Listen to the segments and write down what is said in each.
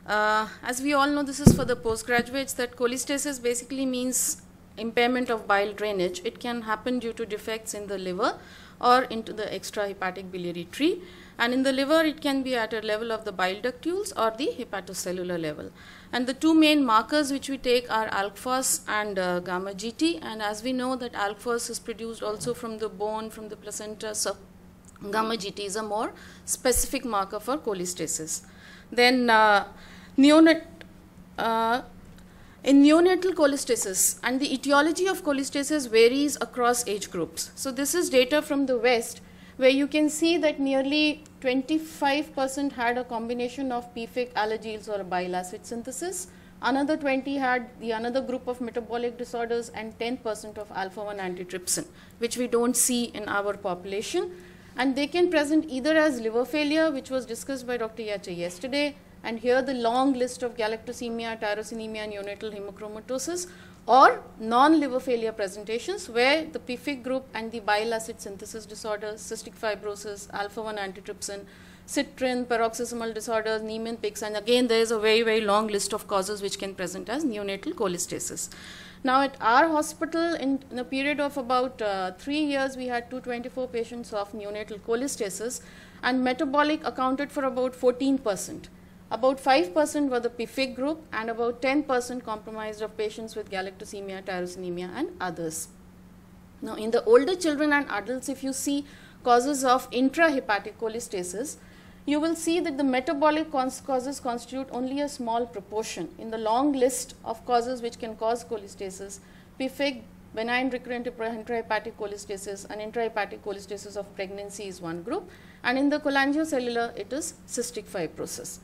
As we all know, this is for the postgraduates, that cholestasis basically means impairment of bile drainage. It can happen due to defects in the liver or into the extrahepatic biliary tree. And in the liver, it can be at a level of the bile ductules or the hepatocellular level. And the two main markers which we take are alk-Phos and gamma GT. And as we know that alk-Phos is produced also from the bone, from the placenta, so gamma GT is a more specific marker for cholestasis. Then in neonatal cholestasis, and the etiology of cholestasis varies across age groups. So this is data from the West, where you can see that nearly 25% had a combination of PFIC alleles or bile acid synthesis. Another 20 had the another group of metabolic disorders, and 10% of alpha-1 antitrypsin, which we don't see in our population. And they can present either as liver failure, which was discussed by Dr. Yache yesterday, and here the long list of galactosemia, tyrosinemia, neonatal hemochromatosis, or non-liver failure presentations where the PFIC group and the bile acid synthesis disorders, cystic fibrosis, alpha-1 antitrypsin, citrin, paroxysmal disorders, Niemann-Pick's, and again there is a very, very long list of causes which can present as neonatal cholestasis. Now at our hospital, in a period of about 3 years, we had 224 patients of neonatal cholestasis, and metabolic accounted for about 14%. About 5% were the PFIC group, and about 10% compromised of patients with galactosemia, tyrosinemia, and others. Now, in the older children and adults, if you see causes of intrahepatic cholestasis, you will see that the metabolic causes constitute only a small proportion. In the long list of causes which can cause cholestasis, PFIC, benign recurrent intrahepatic cholestasis, and intrahepatic cholestasis of pregnancy is one group, and in the cholangiocellular, it is cystic fibrosis.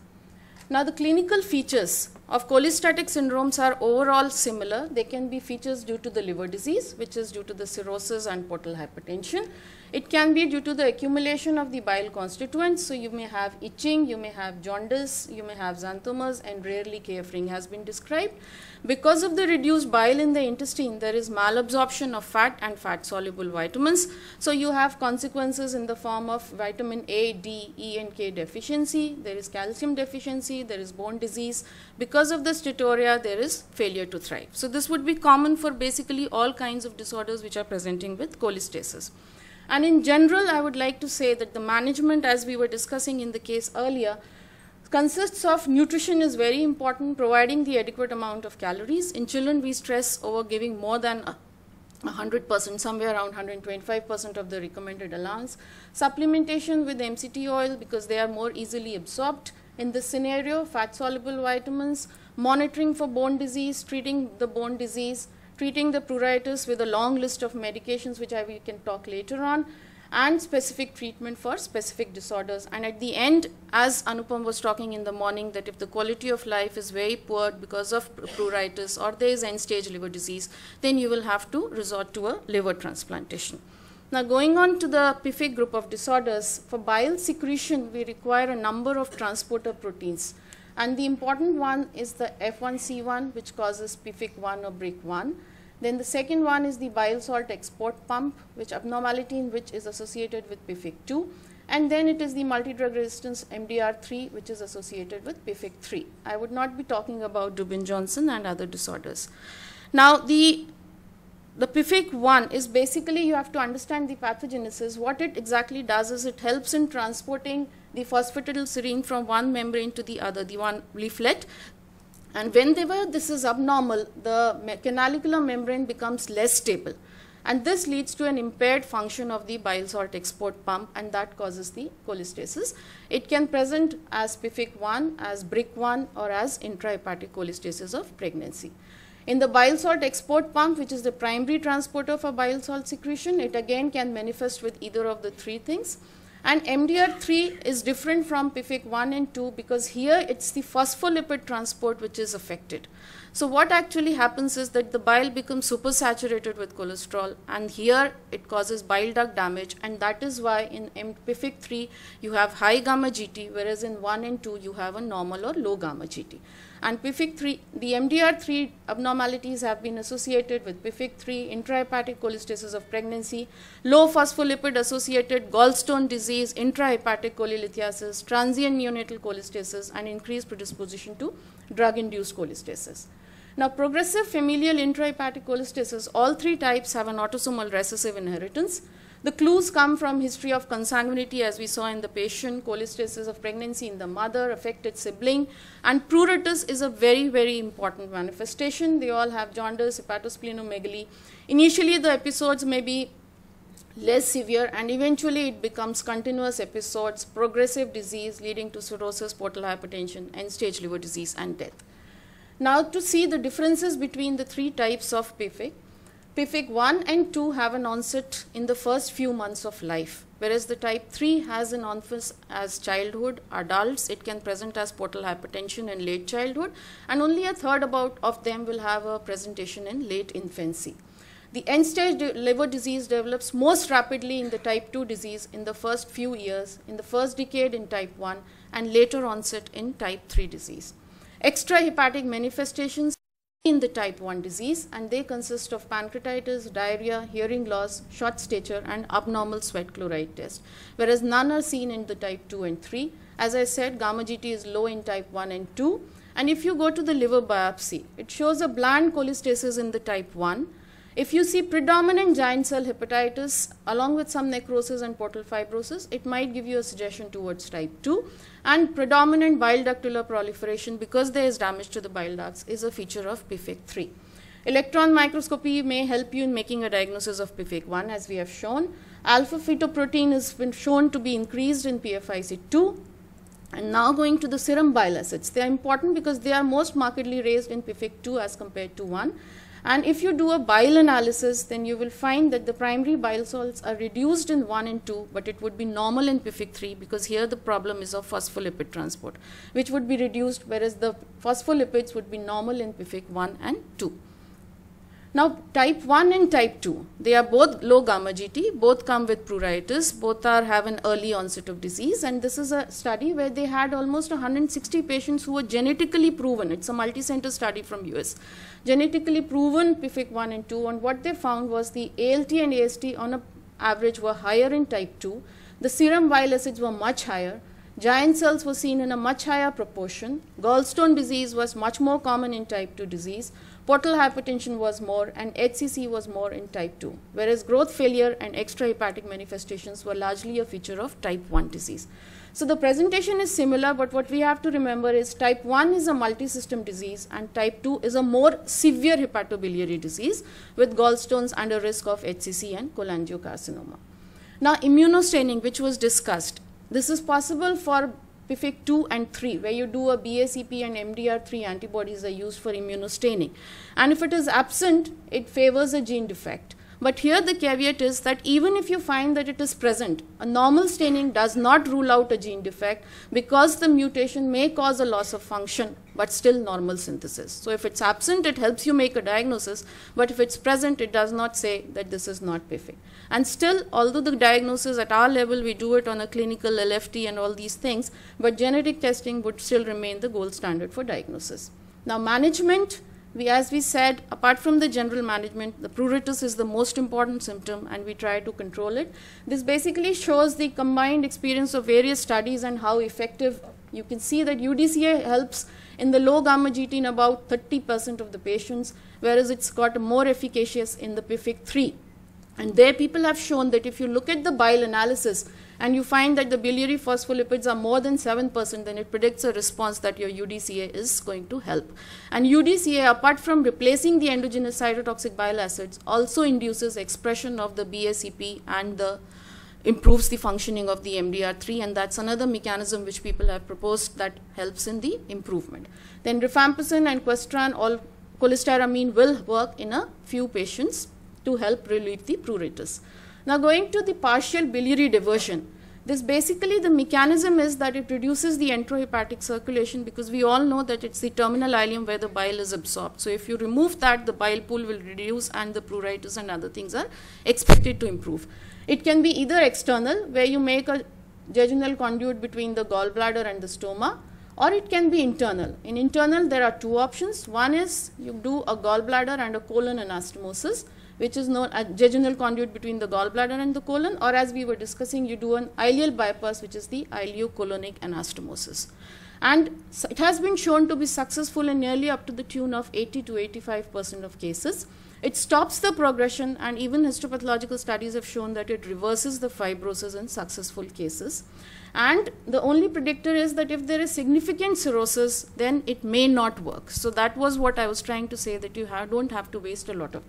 Now, the clinical features of cholestatic syndromes are overall similar. They can be features due to the liver disease, which is due to the cirrhosis and portal hypertension. It can be due to the accumulation of the bile constituents. So, you may have itching, you may have jaundice, you may have xanthomas, and rarely KF ring has been described. Because of the reduced bile in the intestine, there is malabsorption of fat and fat-soluble vitamins. So, you have consequences in the form of vitamin A, D, E, and K deficiency. There is calcium deficiency, there is bone disease. Because of the steatorrhea, there is failure to thrive. So, this would be common for basically all kinds of disorders which are presenting with cholestasis. And in general, I would like to say that the management, as we were discussing in the case earlier, consists of nutrition is very important, providing the adequate amount of calories. In children, we stress over giving more than 100%, somewhere around 125% of the recommended allowance. Supplementation with MCT oil because they are more easily absorbed. In this scenario, fat-soluble vitamins, monitoring for bone disease, treating the bone disease, treating the pruritus with a long list of medications which we can talk later on, and specific treatment for specific disorders. And at the end, as Anupam was talking in the morning, that if the quality of life is very poor because of pruritus or there is end-stage liver disease, then you will have to resort to a liver transplantation. Now, going on to the PFIC group of disorders, for bile secretion, we require a number of transporter proteins. And the important one is the F1C1, which causes PFIC1 or BRIC1. Then the second one is the bile salt export pump, which abnormality in which is associated with PFIC2. And then it is the multidrug resistance MDR3, which is associated with PFIC3. I would not be talking about Dubin-Johnson and other disorders. Now, the PFIC1 is basically, you have to understand the pathogenesis. What it exactly does is it helps in transporting the phosphatidylserine from one membrane to the other, the one leaflet. And whenever this is abnormal, the canalicular membrane becomes less stable. And this leads to an impaired function of the bile salt export pump, and that causes the cholestasis. It can present as PFIC1, as BRIC1, or as intrahepatic cholestasis of pregnancy. In the bile salt export pump, which is the primary transporter for bile salt secretion, it again can manifest with either of the three things. And MDR3 is different from PFIC1 and 2 because here it's the phospholipid transport which is affected. So what actually happens is that the bile becomes supersaturated with cholesterol, and here it causes bile duct damage, and that is why in PFIC3 you have high gamma GT, whereas in 1 and 2 you have a normal or low gamma GT. And PFIC3, the MDR3 abnormalities have been associated with PFIC3, intrahepatic cholestasis of pregnancy, low phospholipid associated gallstone disease, disease, intrahepatic cholelithiasis, transient neonatal cholestasis, and increased predisposition to drug-induced cholestasis. Now, progressive familial intrahepatic cholestasis, all three types have an autosomal recessive inheritance. The clues come from history of consanguinity, as we saw in the patient, cholestasis of pregnancy in the mother, affected sibling, and pruritus is a very, very important manifestation. They all have jaundice, hepatosplenomegaly. Initially, the episodes may be less severe, and eventually it becomes continuous episodes, progressive disease leading to cirrhosis, portal hypertension, end-stage liver disease, and death. Now, to see the differences between the three types of PFIC, PFIC 1 and 2 have an onset in the first few months of life, whereas the type 3 has an onset as childhood. Adults, it can present as portal hypertension in late childhood, and only a third of them will have a presentation in late infancy. The end-stage liver disease develops most rapidly in the type 2 disease in the first few years, in the first decade in type 1, and later onset in type 3 disease. Extrahepatic manifestations in the type 1 disease, and they consist of pancreatitis, diarrhea, hearing loss, short stature, and abnormal sweat chloride test, whereas none are seen in the type 2 and 3. As I said, gamma GT is low in type 1 and 2, and if you go to the liver biopsy, it shows a bland cholestasis in the type 1. If you see predominant giant cell hepatitis along with some necrosis and portal fibrosis, it might give you a suggestion towards type 2. And predominant bile ductular proliferation, because there is damage to the bile ducts, is a feature of PFIC 3. Electron microscopy may help you in making a diagnosis of PFIC 1, as we have shown. Alpha fetoprotein has been shown to be increased in PFIC2. And now going to the serum bile acids. They are important because they are most markedly raised in PFIC 2 as compared to 1. And if you do a bile analysis, then you will find that the primary bile salts are reduced in 1 and 2, but it would be normal in PFIC 3, because here the problem is of phospholipid transport, which would be reduced, whereas the phospholipids would be normal in PFIC 1 and 2. Now, type 1 and type 2, they are both low gamma GT, both come with pruritus, both have an early onset of disease, and this is a study where they had almost 160 patients who were genetically proven. It's a multi-center study from US. Genetically proven PFIC 1 and 2, and what they found was the ALT and AST on an average were higher in type 2. The serum bile acids were much higher. Giant cells were seen in a much higher proportion. Gallstone disease was much more common in type 2 disease. Portal hypertension was more, and HCC was more in type 2, whereas growth failure and extrahepatic manifestations were largely a feature of type 1 disease. So the presentation is similar, but what we have to remember is type 1 is a multi-system disease, and type 2 is a more severe hepatobiliary disease with gallstones and a risk of HCC and cholangiocarcinoma. Now, immunostaining, which was discussed, this is possible for PFIC 2 and 3, where you do a BACP and MDR3 antibodies are used for immunostaining. And if it is absent, it favors a gene defect. But here the caveat is that even if you find that it is present, a normal staining does not rule out a gene defect, because the mutation may cause a loss of function, but still normal synthesis. So if it's absent, it helps you make a diagnosis, but if it's present, it does not say that this is not PFIC. And still, although the diagnosis at our level, we do it on a clinical LFT and all these things, but genetic testing would still remain the gold standard for diagnosis. Now, management. As we said, apart from the general management, the pruritus is the most important symptom, and we try to control it. This basically shows the combined experience of various studies and how effective. You can see that UDCA helps in the low gamma GT in about 30% of the patients, whereas it's got more efficacious in the PFIC 3. And there people have shown that if you look at the bile analysis and you find that the biliary phospholipids are more than 7%, then it predicts a response that your UDCA is going to help. And UDCA, apart from replacing the endogenous cytotoxic bile acids, also induces expression of the BACP and improves the functioning of the MDR3, and that's another mechanism which people have proposed that helps in the improvement. Then rifampicin and questran, all cholestyramine, will work in a few patients to help relieve the pruritus. Now, going to the partial biliary diversion, this basically the mechanism is that it reduces the enterohepatic circulation, because we all know that it's the terminal ileum where the bile is absorbed. So if you remove that, the bile pool will reduce and the pruritus and other things are expected to improve. It can be either external, where you make a jejunal conduit between the gallbladder and the stoma, or it can be internal. In internal, there are two options. One is you do a gallbladder and a colon anastomosis, which is known as jejunal conduit between the gallbladder and the colon, or as we were discussing, you do an ileal bypass, which is the ileocolonic anastomosis. And it has been shown to be successful in nearly up to the tune of 80 to 85% of cases. It stops the progression, and even histopathological studies have shown that it reverses the fibrosis in successful cases. And the only predictor is that if there is significant cirrhosis, then it may not work. So that was what I was trying to say, that you don't have to waste a lot of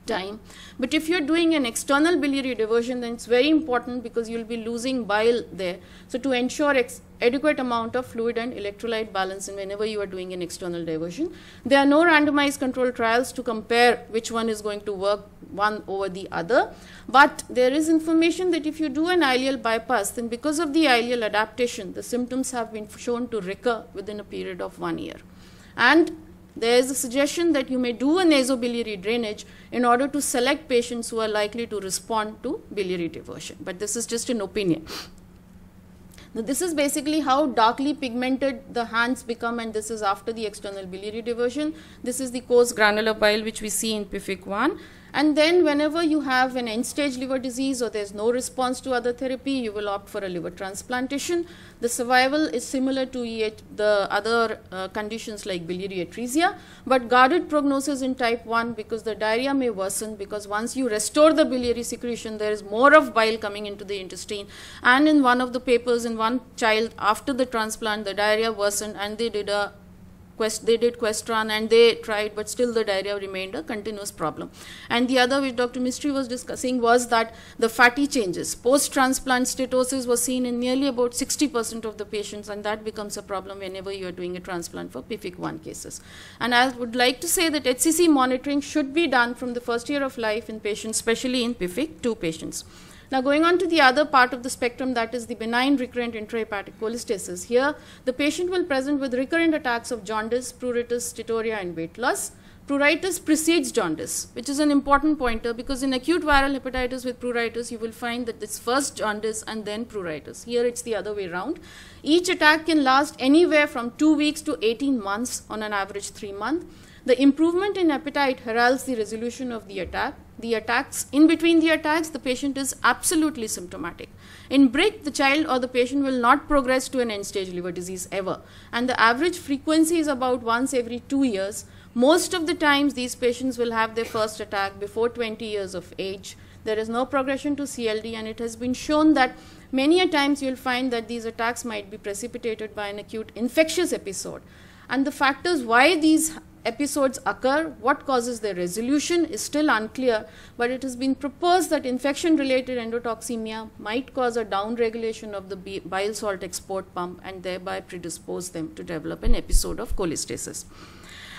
time. But if you're doing an external biliary diversion, then it's very important because you'll be losing bile there. So to ensure adequate amount of fluid and electrolyte balance and whenever you are doing an external diversion, there are no randomized controlled trials to compare which one is going to work one over the other. But there is information that if you do an ileal bypass, then because of the ileal adaptation, the symptoms have been shown to recur within a period of 1 year. And there is a suggestion that you may do a nasobiliary drainage in order to select patients who are likely to respond to biliary diversion. But this is just an opinion. Now, this is basically how darkly pigmented the hands become, and this is after the external biliary diversion. This is the coarse granular bile which we see in PFIC 1. And then whenever you have an end-stage liver disease or there's no response to other therapy, you will opt for a liver transplantation. The survival is similar to the other conditions like biliary atresia, but guarded prognosis in type 1 because the diarrhea may worsen, because once you restore the biliary secretion, there is more of bile coming into the intestine. And in one of the papers, in one child after the transplant, the diarrhea worsened, and they did Questran and they tried, but still the diarrhea remained a continuous problem. And the other, which Dr. Mistry was discussing, was that the fatty changes. Post-transplant steatosis was seen in nearly about 60% of the patients, and that becomes a problem whenever you are doing a transplant for PFIC 1 cases. And I would like to say that HCC monitoring should be done from the first year of life in patients, especially in PFIC 2 patients. Now, going on to the other part of the spectrum, that is the benign recurrent intrahepatic cholestasis. Here, the patient will present with recurrent attacks of jaundice, pruritus, steatorrhea, and weight loss. Pruritus precedes jaundice, which is an important pointer, because in acute viral hepatitis with pruritus, you will find that it's first jaundice and then pruritus. Here, it's the other way around. Each attack can last anywhere from 2 weeks to 18 months, on an average 3 months. The improvement in appetite heralds the resolution of the attack. In between the attacks, the patient is absolutely symptomatic. In BRIC, the child or the patient will not progress to an end-stage liver disease ever. And the average frequency is about once every 2 years. Most of the times, these patients will have their first attack before 20 years of age. There is no progression to CLD, and it has been shown that many a times you'll find that these attacks might be precipitated by an acute infectious episode. And the factors why these episodes occur, what causes their resolution, is still unclear, but it has been proposed that infection-related endotoxemia might cause a downregulation of the bile salt export pump and thereby predispose them to develop an episode of cholestasis.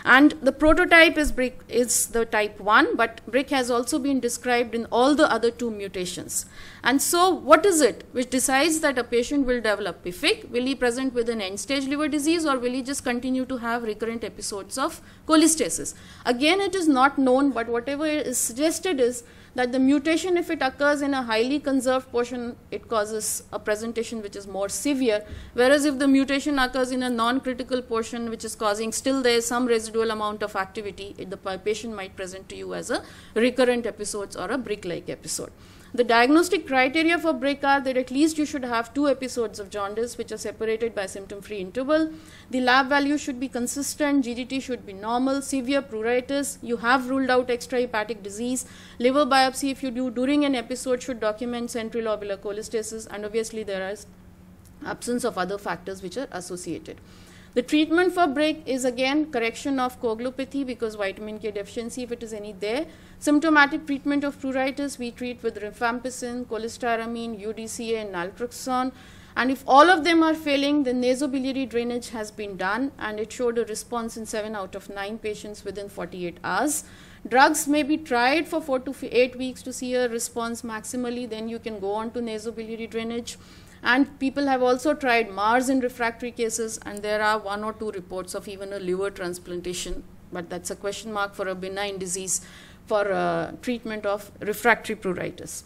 And the prototype is BRIC, is the type 1, but BRIC has also been described in all the other 2 mutations. And so what is it which decides that a patient will develop PFIC? Will he present with an end-stage liver disease, or will he just continue to have recurrent episodes of cholestasis? Again, it is not known, but whatever is suggested is that the mutation, if it occurs in a highly conserved portion, it causes a presentation which is more severe, whereas if the mutation occurs in a non-critical portion, which is causing still there is some residual amount of activity, the patient might present to you as a recurrent episodes or a BRIC-like episode. The diagnostic criteria for BRIC are that at least you should have 2 episodes of jaundice which are separated by symptom-free interval. The lab value should be consistent, GDT should be normal, severe pruritus, you have ruled out extrahepatic disease, liver biopsy if you do during an episode should document central lobular cholestasis, and obviously there is absence of other factors which are associated. The treatment for BRIC is again correction of coagulopathy because vitamin K deficiency, if it is any there. Symptomatic treatment of pruritus, we treat with rifampicin, cholestyramine, UDCA, and naltrexone. And if all of them are failing, then nasobiliary drainage has been done, and it showed a response in 7 out of 9 patients within 48 hours. Drugs may be tried for 4 to 8 weeks to see a response maximally, then you can go on to nasobiliary drainage. And people have also tried MARS in refractory cases, and there are 1 or 2 reports of even a liver transplantation, but that's a question mark for a benign disease for treatment of refractory pruritus.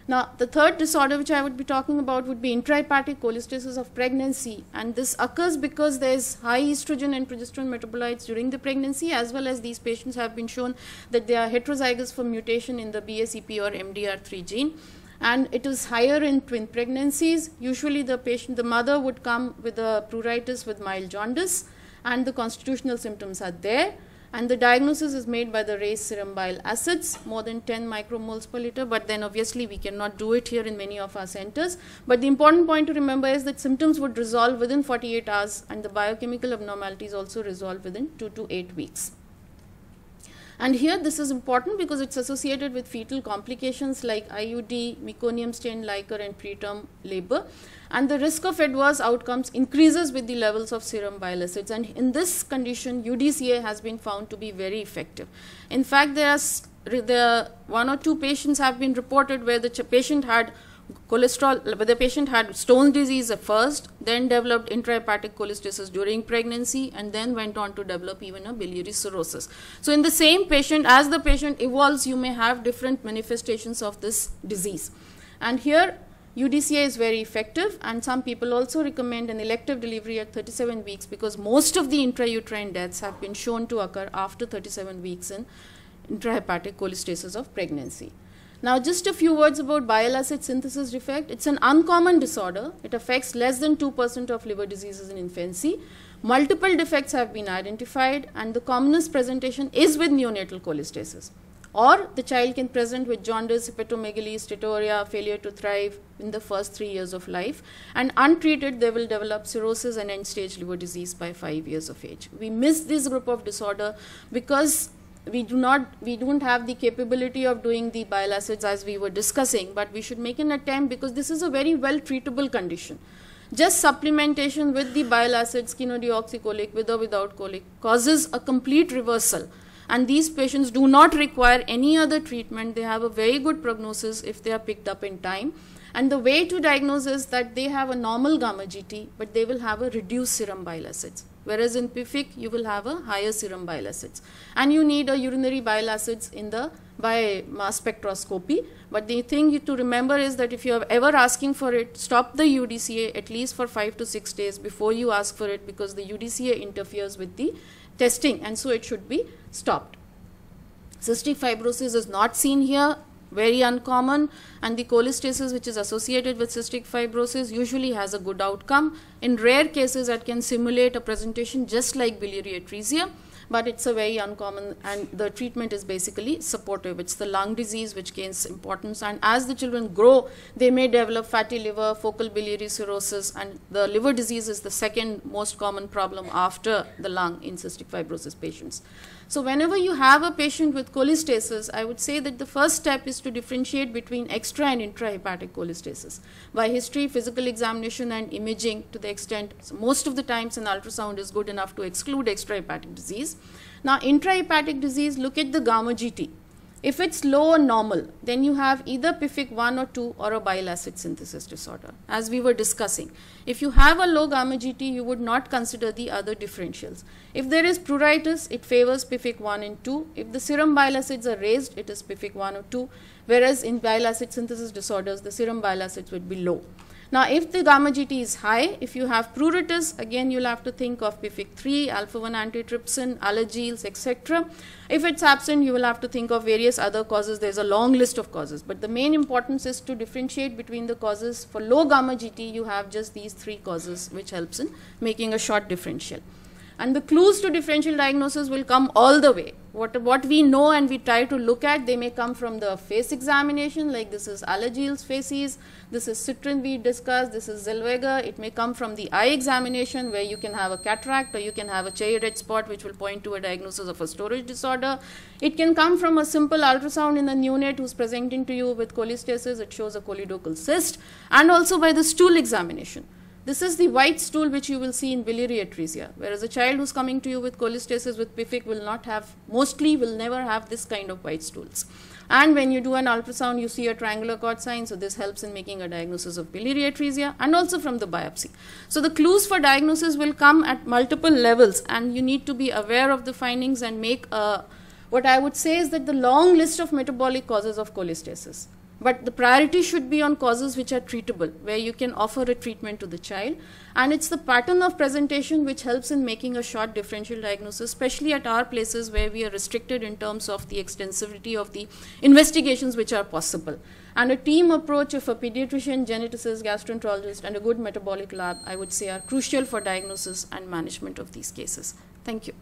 Now, the third disorder which I would be talking about would be intrahepatic cholestasis of pregnancy, and this occurs because there is high estrogen and progesterone metabolites during the pregnancy, as well as these patients have been shown that they are heterozygous for mutation in the BACP or MDR3 gene, and it is higher in twin pregnancies. Usually the mother would come with a pruritus with mild jaundice, and the constitutional symptoms are there. And the diagnosis is made by the raised serum bile acids, more than 10 micromoles per liter, but then obviously we cannot do it here in many of our centers. But the important point to remember is that symptoms would resolve within 48 hours, and the biochemical abnormalities also resolve within 2 to 8 weeks. And here this is important because it's associated with fetal complications like IUD, meconium stained liquor, and preterm labor. And the risk of adverse outcomes increases with the levels of serum bile acids. And in this condition, UDCA has been found to be very effective. In fact, there are 1 or 2 patients have been reported where the patient had cholesterol, where the patient had Stone disease at first, then developed intrahepatic cholestasis during pregnancy, and then went on to develop even a biliary cirrhosis. So in the same patient, as the patient evolves, you may have different manifestations of this disease. And here UDCA is very effective, and some people also recommend an elective delivery at 37 weeks because most of the intrauterine deaths have been shown to occur after 37 weeks in intrahepatic cholestasis of pregnancy. Now, just a few words about bile acid synthesis defect. It's an uncommon disorder. It affects less than 2% of liver diseases in infancy. Multiple defects have been identified, and the commonest presentation is with neonatal cholestasis. Or the child can present with jaundice, hepatomegaly, steatorrhea, failure to thrive in the first 3 years of life, and untreated they will develop cirrhosis and end-stage liver disease by 5 years of age. We miss this group of disorder because we don't have the capability of doing the bile acids as we were discussing, but we should make an attempt because this is a very well treatable condition. Just supplementation with the bile acids, chenodeoxycholic, with or without cholic, causes a complete reversal. And these patients do not require any other treatment. They have a very good prognosis if they are picked up in time. And the way to diagnose is that they have a normal gamma GT, but they will have a reduced serum bile acids. Whereas in PFIC, you will have a higher serum bile acids. And you need a urinary bile acids by mass spectroscopy. But the thing to remember is that if you are ever asking for it, stop the UDCA at least for 5 to 6 days before you ask for it, because the UDCA interferes with the testing, and so it should be stopped. Cystic fibrosis is not seen here, very uncommon, and the cholestasis which is associated with cystic fibrosis usually has a good outcome. In rare cases, it can simulate a presentation just like biliary atresia, but it's a very uncommon, and the treatment is basically supportive. It's the lung disease which gains importance, and as the children grow, they may develop fatty liver, focal biliary cirrhosis, and the liver disease is the second most common problem after the lung in cystic fibrosis patients. So whenever you have a patient with cholestasis, I would say that the first step is to differentiate between extra and intrahepatic cholestasis by history, physical examination, and imaging to the extent. So most of the times an ultrasound is good enough to exclude extrahepatic disease. Now intrahepatic disease, look at the gamma GT. If it's low or normal, then you have either PFIC 1 or 2 or a bile acid synthesis disorder, as we were discussing. If you have a low gamma GT, you would not consider the other differentials. If there is pruritus, it favors PFIC 1 and 2. If the serum bile acids are raised, it is PFIC 1 or 2, whereas in bile acid synthesis disorders, the serum bile acids would be low. Now, if the gamma GT is high, if you have pruritus, again you'll have to think of PFIC 3, alpha-1 antitrypsin, allergenes, etc. If it's absent, you will have to think of various other causes. There's a long list of causes, but the main importance is to differentiate between the causes. For low gamma GT, you have just these 3 causes, which helps in making a short differential. And the clues to differential diagnosis will come all the way. What we know and we try to look at, they may come from the face examination, like this is Alagille's facies, this is citrin we discussed, this is Zellweger. It may come from the eye examination, where you can have a cataract or you can have a cherry red spot, which will point to a diagnosis of a storage disorder. It can come from a simple ultrasound in a neonate who's presenting to you with cholestasis. It shows a choledochal cyst, and also by the stool examination. This is the white stool which you will see in biliary atresia, whereas a child who's coming to you with cholestasis with PFIC will not have, mostly will never have this kind of white stools. And when you do an ultrasound, you see a triangular cord sign, so this helps in making a diagnosis of biliary atresia, and also from the biopsy. So the clues for diagnosis will come at multiple levels, and you need to be aware of the findings and make what I would say is that the long list of metabolic causes of cholestasis. But the priority should be on causes which are treatable, where you can offer a treatment to the child. And it's the pattern of presentation which helps in making a short differential diagnosis, especially at our places where we are restricted in terms of the extensivity of the investigations which are possible. And a team approach of a pediatrician, geneticist, gastroenterologist, and a good metabolic lab, I would say, are crucial for diagnosis and management of these cases. Thank you.